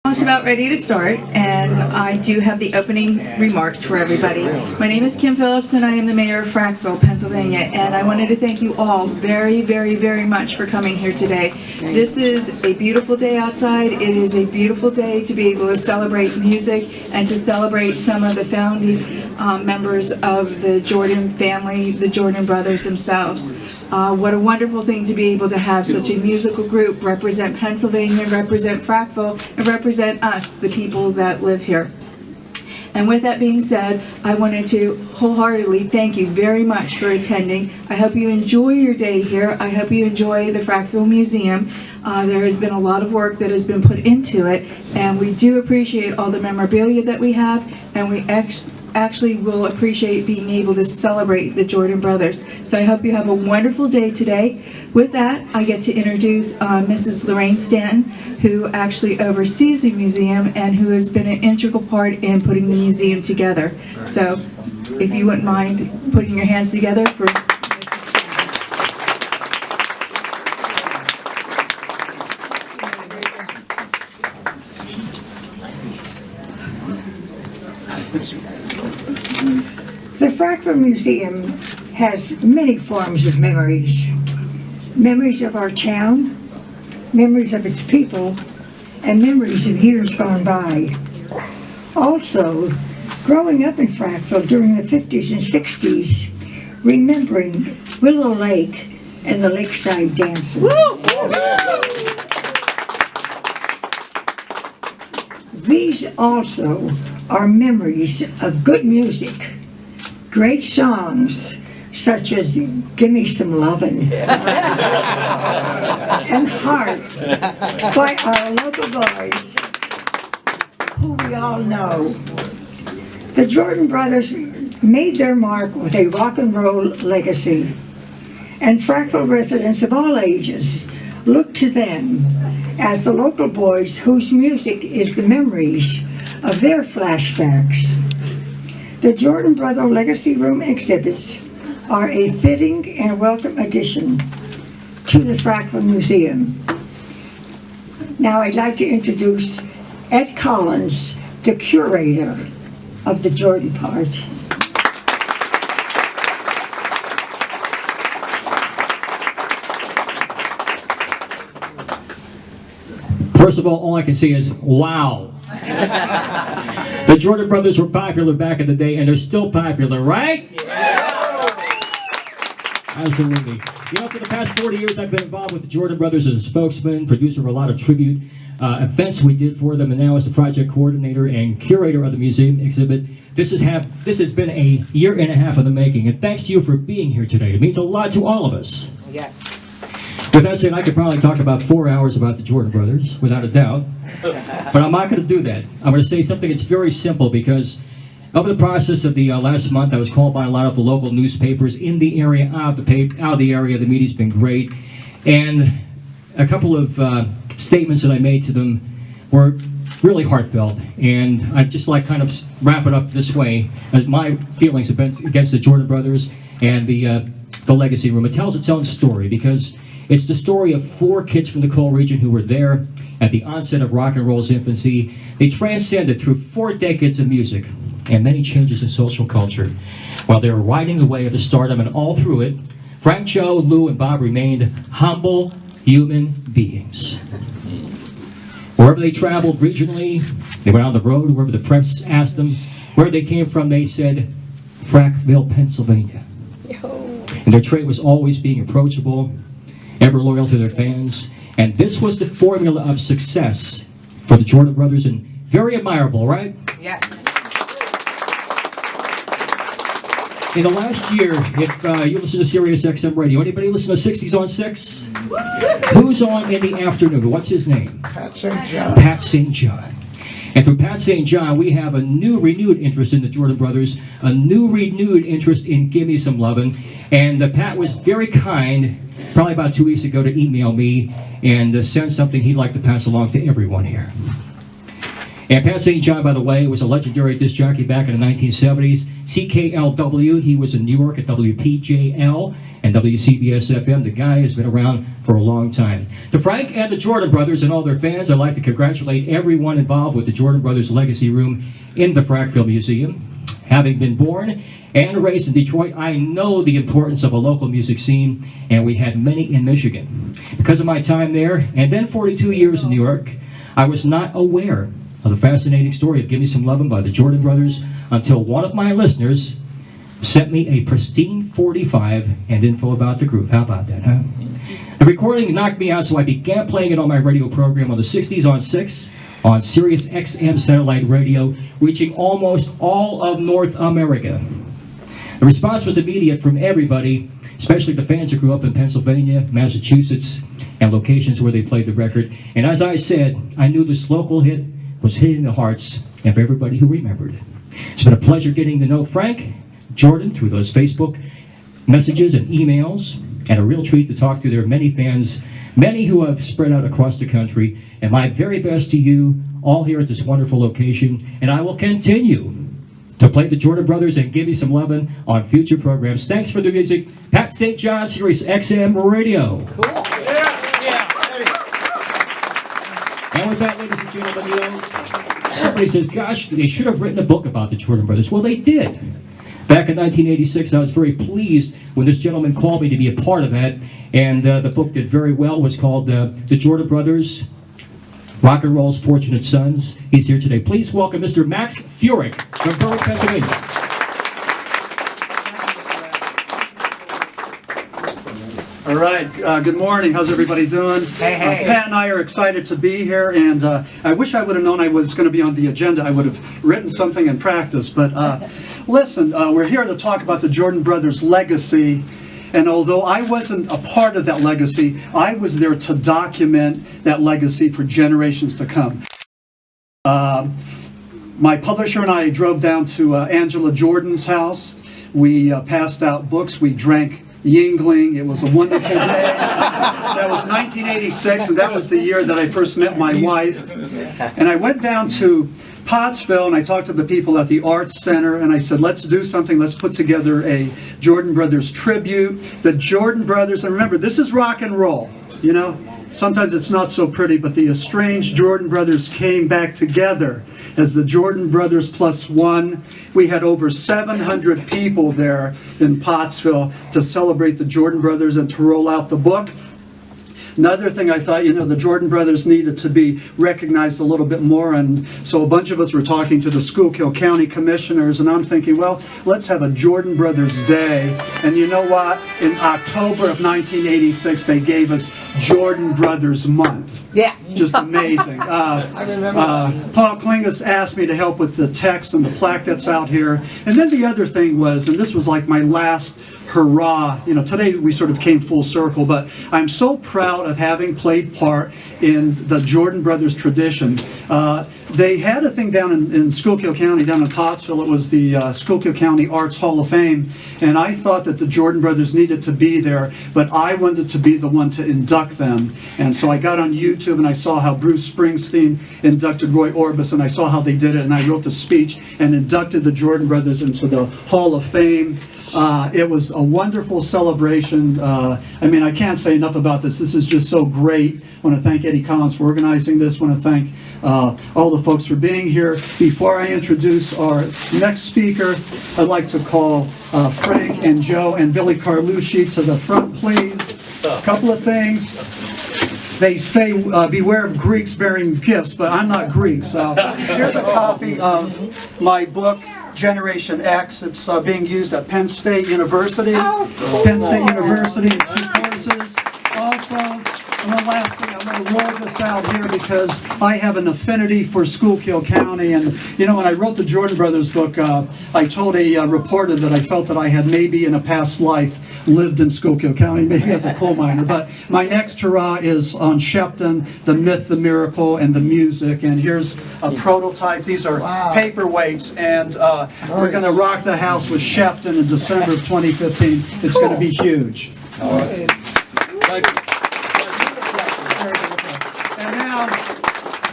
Almost about ready to start, and I do have the opening remarks for everybody. My name is Kim Phillips, and I am the mayor of Frackville, Pennsylvania, and I wanted to thank you all very, very, very much for coming here today. This is a beautiful day outside. It is a beautiful day to be able to celebrate music and to celebrate some of the founding members of the Jordan family, the Jordan brothers themselves. What a wonderful thing to be able to have such a musical group represent Pennsylvania, represent Frackville, and represent us, the people that live here. And with that being said, I wanted to wholeheartedly thank you very much for attending. I hope you enjoy your day here. I hope you enjoy the Frackville Museum. There has been a lot of work that has been put into it, and we do appreciate all the memorabilia that we have, and we actually will appreciate being able to celebrate the Jordan brothers. So I hope you have a wonderful day today. With that, I get to introduce Mrs. Lorraine Stanton, who actually oversees the museum and who has been an integral part in putting the museum together. So if you wouldn't mind putting your hands together for Mrs. Stanton. The Frackville Museum has many forms of memories. Memories of our town, memories of its people, and memories of years gone by. Also, growing up in Frackville during the 50s and 60s, remembering Willow Lake and the Lakeside Dances. These also are memories of good music, great songs such as Gimme Some Lovin' and Heart by our local boys who we all know. The Jordan brothers made their mark with a rock and roll legacy, and Frackville residents of all ages look to them as the local boys whose music is the memories of their flashbacks. The Jordan Brother Legacy Room exhibits are a fitting and welcome addition to the Frackville Museum. Now I'd like to introduce Ed Collins, the curator of the Jordan part. First of all I can say is, wow. The Jordan brothers were popular back in the day, and they're still popular, right? Yeah. Absolutely. You know, for the past 40 years, I've been involved with the Jordan brothers as a spokesman, producer of a lot of tribute events we did for them, and now as the project coordinator and curator of the museum exhibit. This has been a year and a half in the making, and thanks to you for being here today. It means a lot to all of us. Yes. With that said, I could probably talk about 4 hours about the Jordan brothers, without a doubt. But I'm not going to do that. I'm going to say something that's very simple, because over the process of the last month, I was called by a lot of the local newspapers in the area, out of the area. The media's been great. And a couple of statements that I made to them were really heartfelt. And I'd just like kind of wrap it up this way. My feelings against the Jordan brothers and the Legacy Room. It tells its own story, because it's the story of 4 kids from the coal region who were there at the onset of rock and roll's infancy. They transcended through 4 decades of music and many changes in social culture. While they were riding the wave of stardom, and all through it, Frank, Joe, Lou, and Bob remained humble human beings. Wherever they traveled regionally, they went on the road. Wherever the press asked them where they came from, they said, Frackville, Pennsylvania. And their trait was always being approachable, ever loyal to their fans. And this was the formula of success for the Jordan brothers, and very admirable, right? Yes. In the last year, if you listen to Sirius XM radio, anybody listen to 60s on 6? Who's on in the afternoon? What's his name? Pat St. John. Pat St. John. And through Pat St. John, we have a new renewed interest in the Jordan brothers, a new renewed interest in Gimme Some Lovin'. And Pat was very kind, probably about 2 weeks ago, to email me and send something he'd like to pass along to everyone here. And Pat St. John, by the way, was a legendary disc jockey back in the 1970s. CKLW, he was in New York at WPJL, and WCBS-FM. The guy has been around for a long time. To Frank and the Jordan Brothers and all their fans, I'd like to congratulate everyone involved with the Jordan Brothers Legacy Room in the Frackville Museum. Having been born and raised in Detroit, I know the importance of a local music scene, and we had many in Michigan. Because of my time there, and then 42 years in New York, I was not aware of the fascinating story of Gimme Some Lovin' by the Jordan Brothers until one of my listeners sent me a pristine 45 and info about the group. How about that, huh? The recording knocked me out, so I began playing it on my radio program on the 60s on 6, on Sirius XM satellite radio, reaching almost all of North America. The response was immediate from everybody, especially the fans who grew up in Pennsylvania, Massachusetts, and locations where they played the record. And as I said, I knew this local hit was hitting the hearts of everybody who remembered. It's been a pleasure getting to know Frank, Jordan through those Facebook messages and emails, and a real treat to talk to their many fans, many who have spread out across the country, and my very best to you all here at this wonderful location. And I will continue to play the Jordan Brothers and Give Me Some Lovin' on future programs. Thanks for the music. Pat St. John, Sirius XM Radio. Cool. And with that, ladies and gentlemen, you know, somebody says, gosh, they should have written a book about the Jordan Brothers. Well, they did. Back in 1986, I was very pleased when this gentleman called me to be a part of that, and the book did very well. It was called The Jordan Brothers, Rock and Roll's Fortunate Sons. He's here today. Please welcome Mr. Max Furek from Berwick, Pennsylvania. All right, good morning. How's everybody doing? Hey. Pat and I are excited to be here, and I wish I would have known I was going to be on the agenda. I would have written something in practice, but listen, we're here to talk about the Jordan Brothers' legacy, and although I wasn't a part of that legacy, I was there to document that legacy for generations to come. My publisher and I drove down to Angela Jordan's house. We passed out books. We drank Yingling. It was a wonderful day. That was 1986, and that was the year that I first met my wife. And I went down to Pottsville, and I talked to the people at the Arts Center, and I said, let's do something. Let's put together a Jordan Brothers tribute. The Jordan Brothers, and remember, this is rock and roll, you know? Sometimes it's not so pretty, but the estranged Jordan Brothers came back together as the Jordan Brothers plus one. We had over 700 people there in Pottsville to celebrate the Jordan Brothers and to roll out the book. Another thing I thought, you know, the Jordan Brothers needed to be recognized a little bit more, and so a bunch of us were talking to the Schuylkill County Commissioners, and I'm thinking, well, let's have a Jordan Brothers Day. And you know what? In October of 1986, they gave us Jordan Brothers Month. Yeah. Just amazing. I remember Paul Klingus asked me to help with the text and the plaque that's out here. And then the other thing was, and this was like my last hurrah, you know, today we sort of came full circle, but I'm so proud of having played part in the Jordan Brothers tradition. They had a thing down in Schuylkill County, down in Pottsville. It was the Schuylkill County Arts Hall of Fame, and I thought that the Jordan Brothers needed to be there, but I wanted to be the one to induct them. And so I got on YouTube and I saw how Bruce Springsteen inducted Roy Orbison, and I saw how they did it, and I wrote the speech and inducted the Jordan Brothers into the Hall of Fame. It was a wonderful celebration. I mean, I can't say enough about this. This is just so great. I want to thank Eddie Collins for organizing this. I want to thank all the folks for being here. Before I introduce our next speaker, I'd like to call Frank and Joe and Billy Carlucci to the front, please. A couple of things. They say, beware of Greeks bearing gifts, but I'm not Greek. So here's a copy of my book, Generation X. It's being used at Penn State University. Penn State University in 2 courses. Also, and one last thing, I'm going to roll this out here because I have an affinity for Schuylkill County. And, you know, when I wrote the Jordan Brothers book, I told a reporter that I felt that I had maybe in a past life lived in Schuylkill County, maybe as a coal miner. But my next hurrah is on Shepton, the myth, the miracle, and the music. And here's a prototype. These are paperweights, and we're going to rock the house with Shepton in December of 2015. It's going to be huge. And now,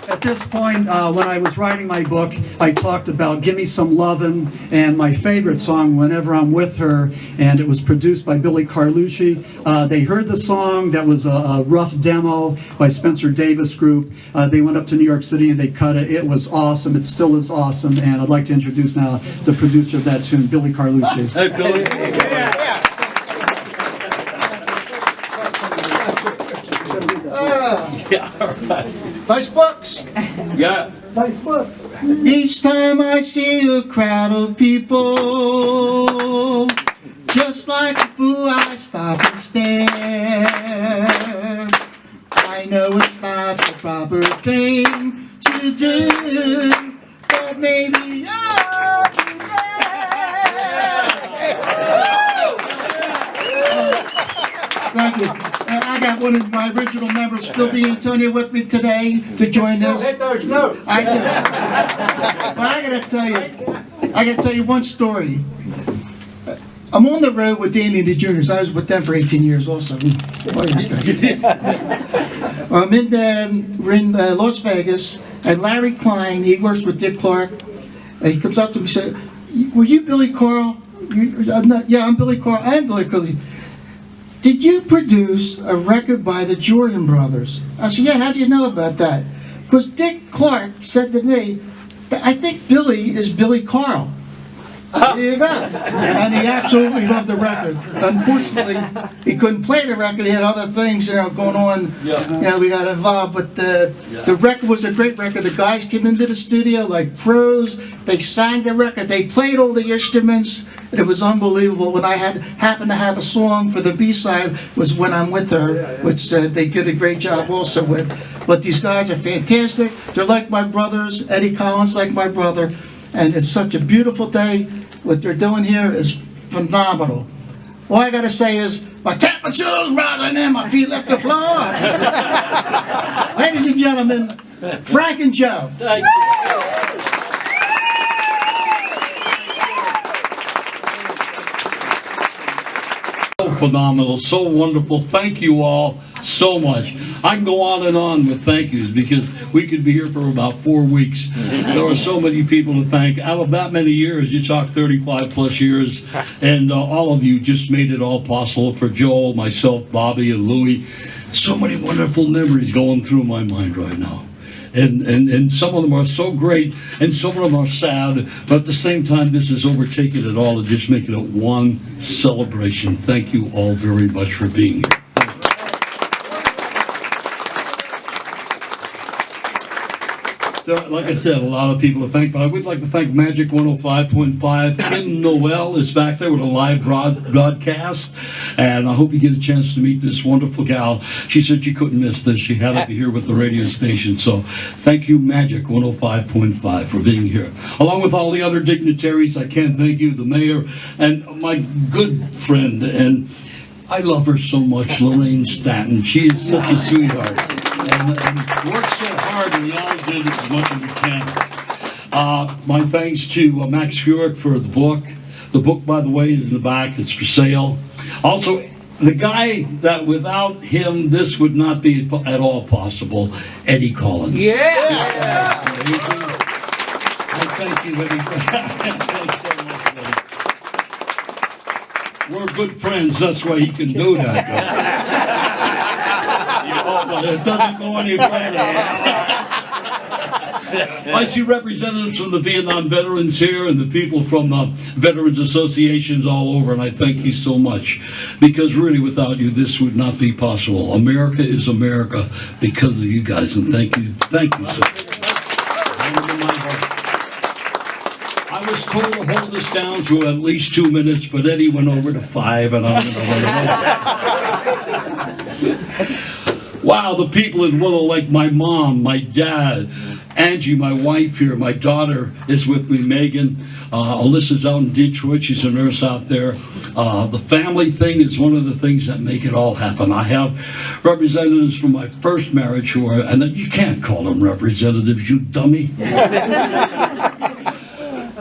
at this point, when I was writing my book, I talked about Gimme Some Lovin' and my favorite song, Whenever I'm With Her, and it was produced by Billy Carlucci. They heard the song. That was a rough demo by Spencer Davis Group. They went up to New York City and they cut it. It was awesome. It still is awesome, and I'd like to introduce now the producer of that tune, Billy Carlucci. Hey, Billy. Yeah, all right. Nice books. Yeah. Nice books. Each time I see a crowd of people, just like a fool I stop and stare. I know it's not the proper thing to do, but maybe you'll be there. Thank you. And I got one of my original members, Phil D'Antonio, with me today to join us. Hit those notes. I do. But I gotta tell you one story. I'm on the road with Danny and the Juniors. I was with them for 18 years also. We're in Las Vegas, and Larry Klein, he works with Dick Clark, and he comes up to me and said, "Were you Billy Carl?" Yeah, I'm Billy Carl. I am Billy Carl. Did you produce a record by the Jordan Brothers? I said, yeah, how do you know about that? Because Dick Clark said to me, I think Billy is Billy Carl. There you go. And he absolutely loved the record. Unfortunately, he couldn't play the record. He had other things, going on. Yeah. We got involved. But the record was a great record. The guys came into the studio like pros. They signed the record. They played all the instruments. And it was unbelievable. When I happened to have a song for the B-side was When I'm With Her, which they did a great job also with. But these guys are fantastic. They're like my brothers. Eddie Collins like my brother. And it's such a beautiful day. What they're doing here is phenomenal. All I gotta say is, my temperature's rising and my feet left the floor. Ladies and gentlemen, Frank and Joe. So phenomenal, so wonderful. Thank you all so much. I can go on and on with thank yous because we could be here for about 4 weeks. There are so many people to thank. Out of that many years, you talk 35 plus years, and all of you just made it all possible for Joel, myself, Bobby, and Louie. So many wonderful memories going through my mind right now. And some of them are so great, and some of them are sad, but at the same time, this is overtaking it all and just making it one celebration. Thank you all very much for being here. Like I said, a lot of people to thank, but I would like to thank Magic 105.5. Kim Noel is back there with a live broadcast, and I hope you get a chance to meet this wonderful gal. She said she couldn't miss this. She had to be here with the radio station, so thank you, Magic 105.5, for being here. Along with all the other dignitaries, I can't thank you, the mayor, and my good friend, and I love her so much, Lorraine Stanton. She is such a sweetheart. And works so hard, and we all did as much as we can. My thanks to Max Furek for the book. The book, by the way, is in the back. It's for sale. Also, the guy that without him, this would not be at all possible, Eddie Collins. Yeah! I thank you, Eddie. Thanks so much, Eddie. We're good friends, that's why he can do that. But it doesn't go any further. I see representatives from the Vietnam veterans here and the people from veterans associations all over, and I thank you so much. Because really, without you, this would not be possible. America is America because of you guys, and thank you so much. I was told to hold this down to at least 2 minutes, but Eddie went over to 5, and I'm going to run over. Wow, the people in Willow, like my mom, my dad, Angie, my wife here, my daughter is with me, Megan. Alyssa's out in Detroit, she's a nurse out there. The family thing is one of the things that make it all happen. I have representatives from my first marriage who are, and you can't call them representatives, you dummy.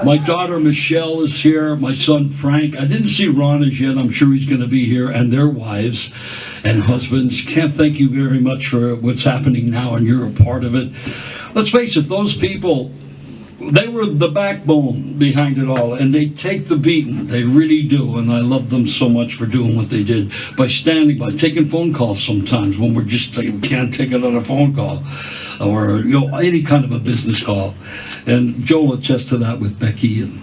My daughter Michelle is here, my son Frank. I didn't see Ron as yet, I'm sure he's going to be here, and their wives and husbands. Can't thank you very much for what's happening now, and you're a part of it. let's face it, those people, they were the backbone behind it all, and they take the beating. They really do, and I love them so much for doing what they did, by standing by, taking phone calls sometimes when we're just like, can't take another phone call, or any kind of a business call. And Joe will attest to that with Becky and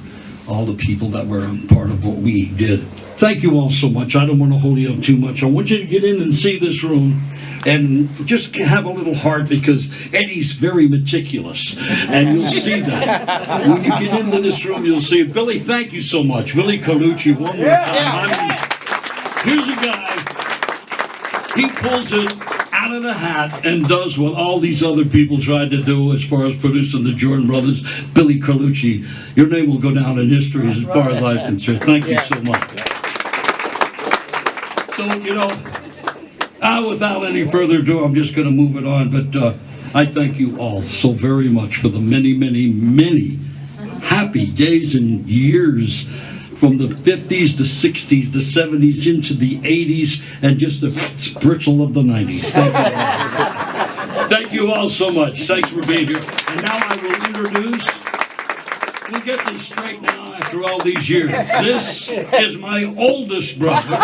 all the people that were part of what we did. Thank you all so much. I don't want to hold you up too much. I want you to get in and see this room and just have a little heart, because Eddie's very meticulous, and you'll see that. When you get into this room, you'll see it. Billy, thank you so much. Billy Carlucci, one more time. I mean, here's a guy, he pulls it out of the hat and does what all these other people tried to do as far as producing the Jordan Brothers. Billy Carlucci, your name will go down in history as far as I'm concerned. Thank you so much. So, without any further ado, I'm just going to move it on, but I thank you all so very much for the many, many, many happy days and years, from the 50s, the 60s, the 70s, into the 80s, and just the spritzel of the 90s. Thank you. Thank you all so much. Thanks for being here. And now I will introduce, we'll get this straight now after all these years. This is my oldest brother.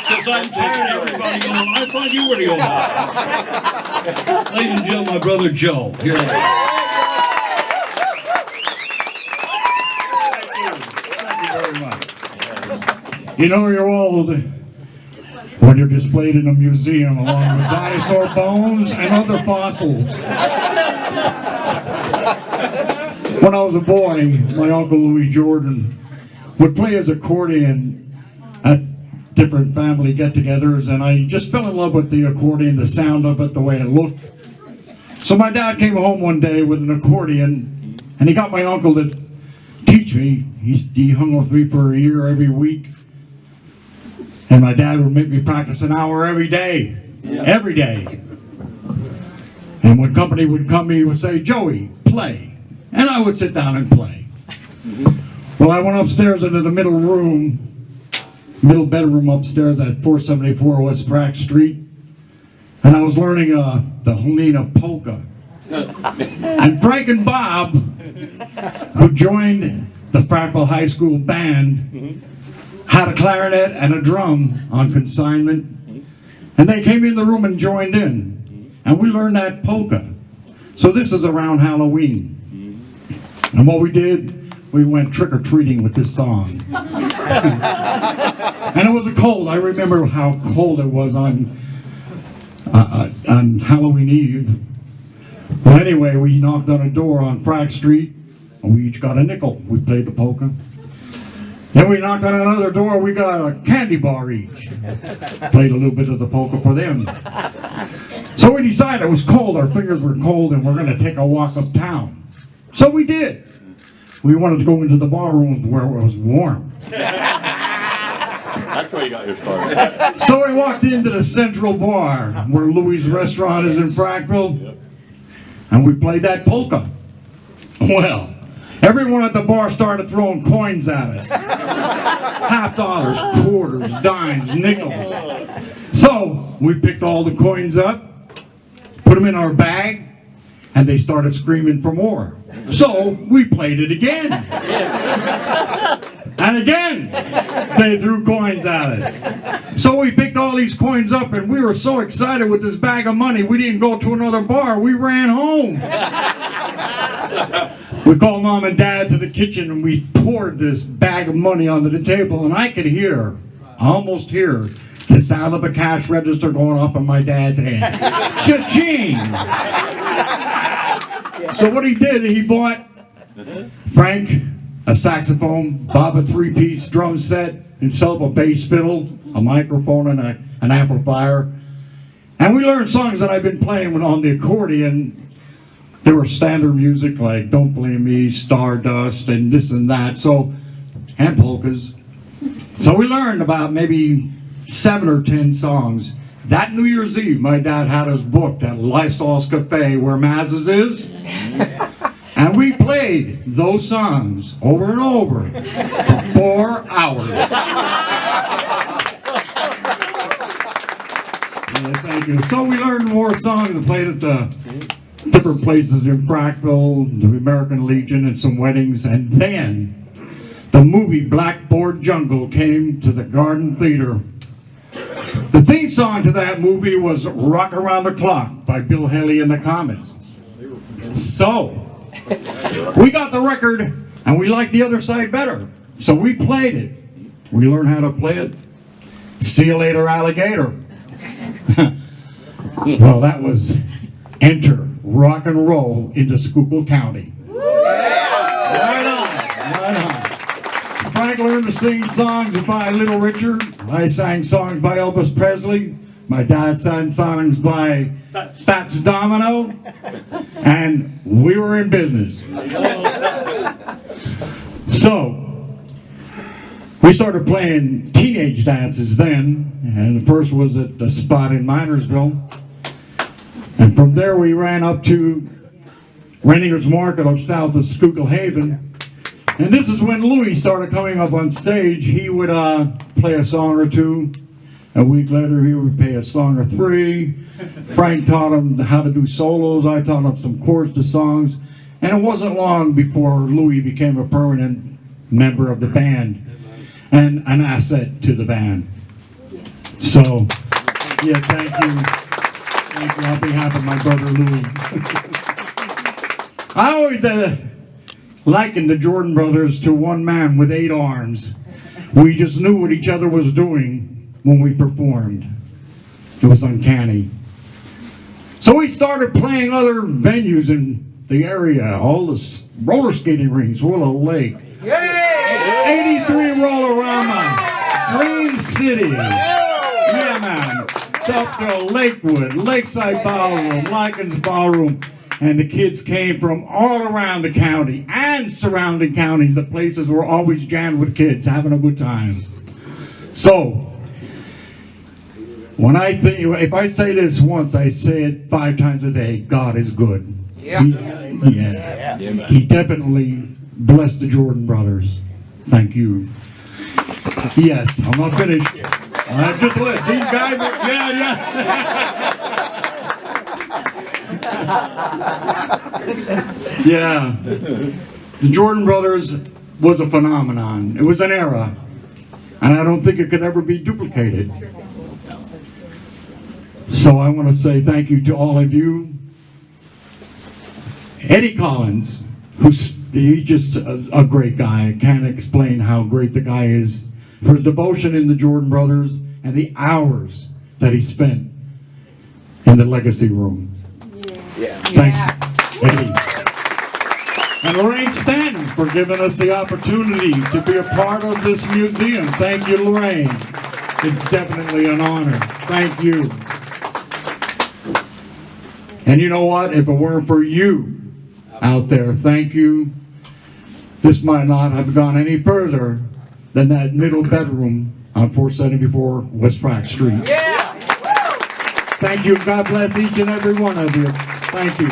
Because I'm tired of everybody going, I thought you were the oldest. Ladies and gentlemen, my brother Joe. Here he is. You know you're old when you're displayed in a museum along with dinosaur bones and other fossils. When I was a boy, my Uncle Louis Jordan would play his accordion at different family get-togethers, and I just fell in love with the accordion, the sound of it, the way it looked. So my dad came home one day with an accordion, and he got my uncle to teach me. He hung with me for a year every week. And my dad would make me practice an hour every day. Every day. And when company would come, he would say, Joey, play. And I would sit down and play. Well, I went upstairs into the middle bedroom upstairs at 474 West Pratt Street. And I was learning the Helena polka. And Frank and Bob, who joined the Frackville High School band, had a clarinet and a drum on consignment, and they came in the room and joined in, and we learned that polka. So this is around Halloween, and what we did, we went trick-or-treating with this song. And it was cold. I remember how cold it was on Halloween Eve. Well, anyway, we knocked on a door on Pratt Street, and we each got a nickel. We played the polka. Then we knocked on another door, we got a candy bar each. Played a little bit of the polka for them. So we decided it was cold, our fingers were cold, and we're going to take a walk uptown. So we did. We wanted to go into the bar rooms where it was warm. That's where you got your start. So we walked into the Central Bar, where Louis' restaurant is in Frackville, and we played that polka. Well, everyone at the bar started throwing coins at us. $50, quarters, dimes, nickels. So we picked all the coins up, put them in our bag, and they started screaming for more. So we played it again. And again, they threw coins at us. So we picked all these coins up, and we were so excited with this bag of money, we didn't go to another bar, we ran home. We called Mom and Dad to the kitchen, and we poured this bag of money onto the table, and I could hear, almost hear, the sound of a cash register going off in my dad's hand. Cha-ching! So what he did, he bought Frank a saxophone, Bob a three-piece drum set, himself a bass fiddle, a microphone, and an amplifier. And we learned songs that I've been playing on the accordion. There were standard music like Don't Blame Me, Stardust, and this and that, and polkas. So we learned about maybe 7 or 10 songs. That New Year's Eve, my dad had us booked at Lysol's Cafe, where Maz's is. And we played those songs over and over for 4 hours. Yeah, thank Thank you. So we learned more songs and played at the different places in Frackville, the American Legion, and some weddings. And then the movie Blackboard Jungle came to the Garden Theater. The theme song to that movie was Rock Around the Clock by Bill Haley and the Comets. So, we got the record and we liked the other side better. So we played it. We learned how to play it. See you later, alligator. Well, that was Enter Rock and Roll into Schuylkill County. Right on, right on. Frank learned to sing songs by Little Richard. I sang songs by Elvis Presley. My dad sang songs by Fats Domino. And we were in business. So, we started playing teenage dances then. And the first was at the spot in Minersville. And from there we ran up to Renninger's Market up south of Schuylkill Haven. And this is when Louis started coming up on stage. He would play a song or two. A week later he would play a song or three. Frank taught him how to do solos. I taught him some chords to songs. And it wasn't long before Louis became a permanent member of the band and an asset to the band. So, yeah, thank you. Thank you on behalf of my brother Louis. I always likened the Jordan brothers to one man with 8 arms. We just knew what each other was doing when we performed. It was uncanny. So we started playing other venues in the area, all the roller skating rinks, Willow Lake, 83 Roll-A-Rama, Green City, yeah man, Tuftville, Lakewood, Lakeside Ballroom, Likens Ballroom. And the kids came from all around the county and surrounding counties. The places were always jammed with kids having a good time. So, when I think, if I say this once, I say it 5 times a day. God is good. Yeah. He definitely blessed the Jordan brothers. Thank you. Yes, I'm not finished. I've just let these guys. Yeah. The Jordan brothers was a phenomenon. It was an era. And I don't think it could ever be duplicated. So I want to say thank you to all of you. Eddie Collins, he's just a great guy. I can't explain how great the guy is for his devotion in the Jordan brothers and the hours that he spent in the legacy room. Thanks, Eddie. And Lorraine Stanton for giving us the opportunity to be a part of this museum. Thank you, Lorraine. It's definitely an honor. Thank you. And you know what? If it weren't for you out there, thank you. This might not have gone any further than that middle bedroom on 474 West Frack Street. Yeah. Thank you. God bless each and every one of you. Thank you.